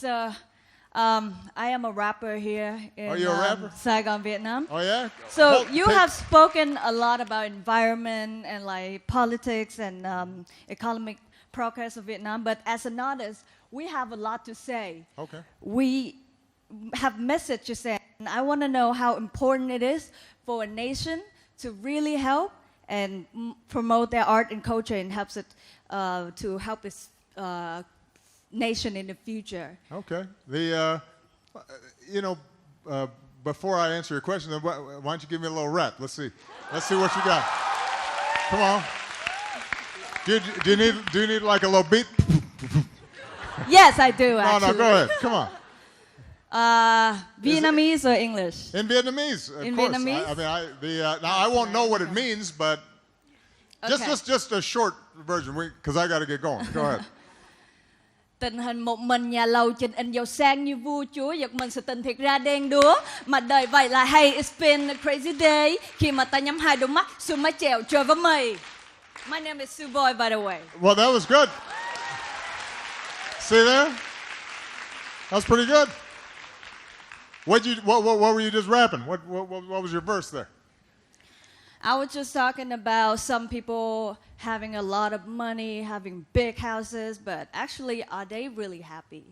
So, I am a rapper here in Are you a rapper? Saigon, Vietnam. Oh yeah. So you have spoken a lot about environment and like politics and economic progress of Vietnam. But as an artist, we have a lot to say. Okay. We have message to say, and I want to know how important it is for a nation to really help and promote their art and culture and helps it to help its nation in the future. Okay. Before I answer your question, why don't you give me a little rap? Let's see what you got. Come on. Do you need like a little beat? Yes, I do. Actually. No, go ahead. Come on. Vietnamese or English? In Vietnamese, of course. Vietnamese? Now I won't know what it means, but just a short version, because I got to get going. Go ahead. Tình hình một mình nhà lầu trình in giàu sang như vua chúa, giật mình sự tình thiệt ra đen đúa. Mà đời vậy là hey, it's been a crazy day. Khi mà ta nhắm hai đôi mắt, xuống mái chèo trời với mây. My name is SUBOI, by the way. Well, that was good. See there? That's pretty good. What were you just rapping? What was your verse there? I was just talking about some people having a lot of money, having big houses, but actually, are they really happy?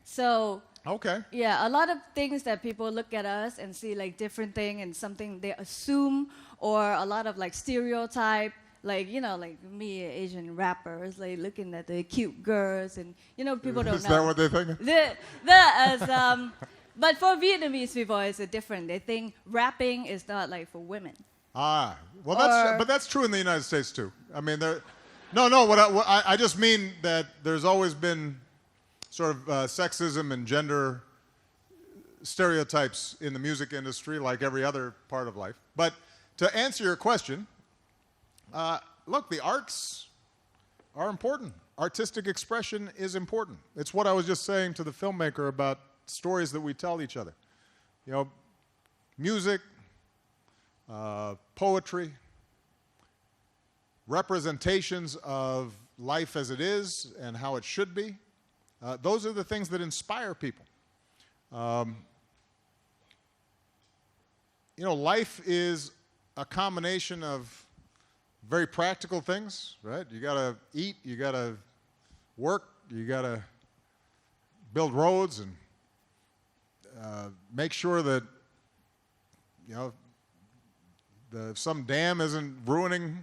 So, okay. Yeah, a lot of things that people look at us and see like different thing and something they assume, or a lot of like stereotype, like, you know, like me, Asian rappers, like looking at the cute girls and, you know, people don't know. Is that what they're thinking? But for Vietnamese people, it's different. They think rapping is not like for women. Ah, well, that's true in the United States too. I mean, I just mean that there's always been sort of sexism and gender stereotypes in the music industry, like every other part of life. But to answer your question, look, the arts are important. Artistic expression is important. It's what I was just saying to the filmmaker about stories that we tell each other. You know, music, poetry, representations of life as it is and how it should be. Those are the things that inspire people. You know, life is a combination of very practical things, right? You gotta eat, you gotta work, you gotta build roads and make sure that, you know, some dam isn't ruining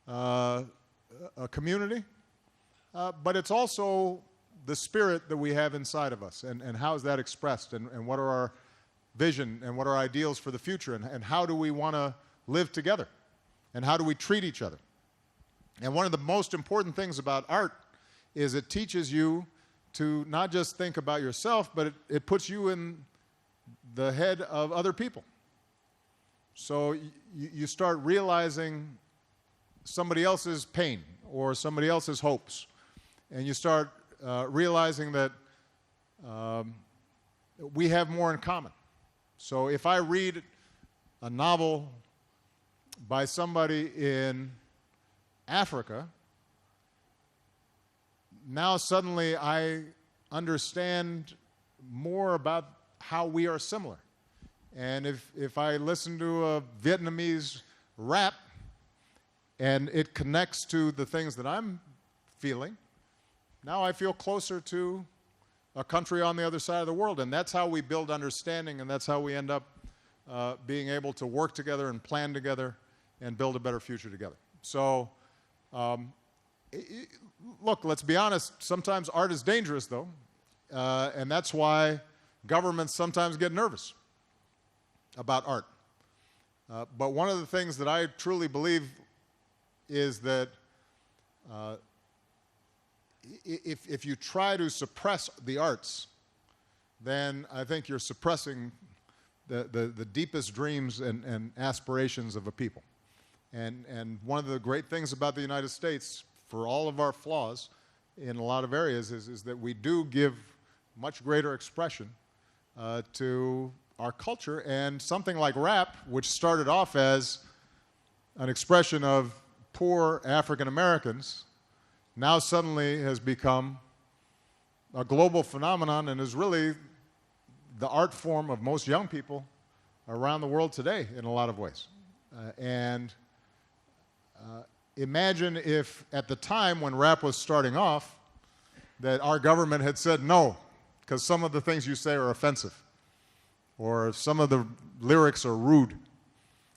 a community. But it's also the spirit that we have inside of us, and how is that expressed, and what are our vision, and what are our ideals for the future, and how do we want to live together, and how do we treat each other. And one of the most important things about art is it teaches you to not just think about yourself, but it puts you in the head of other people. So you start realizing somebody else's pain or somebody else's hopes, and you start realizing that we have more in common. So if I read a novel by somebody in Africa, now suddenly I understand more about how we are similar. And if I listen to a Vietnamese rap and it connects to the things that I'm feeling, now I feel closer to a country on the other side of the world. And that's how we build understanding, and that's how we end up being able to work together and plan together and build a better future together. So, look, let's be honest, sometimes art is dangerous, though. And that's why governments sometimes get nervous about art. But one of the things that I truly believe is that if you try to suppress the arts, then I think you're suppressing the deepest dreams and aspirations of a people. And one of the great things about the United States, for all of our flaws in a lot of areas, is that we do give much greater expression to our culture. And something like rap, which started off as an expression of poor African Americans, now suddenly has become a global phenomenon and is really the art form of most young people around the world today in a lot of ways. Imagine if at the time when rap was starting off that our government had said no, because some of the things you say are offensive, or some of the lyrics are rude,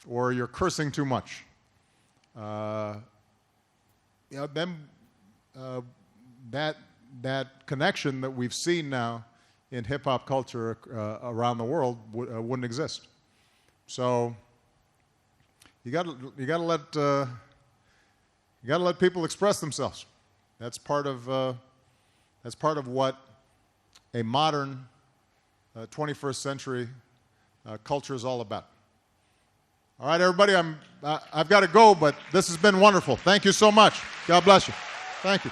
or you're cursing too much. That connection that we've seen now in hip-hop culture around the world wouldn't exist. So you got to let people express themselves. That's part of what a modern 21st century culture is all about. All right, everybody, I've got to go, but this has been wonderful. Thank you so much. God bless you. Thank you.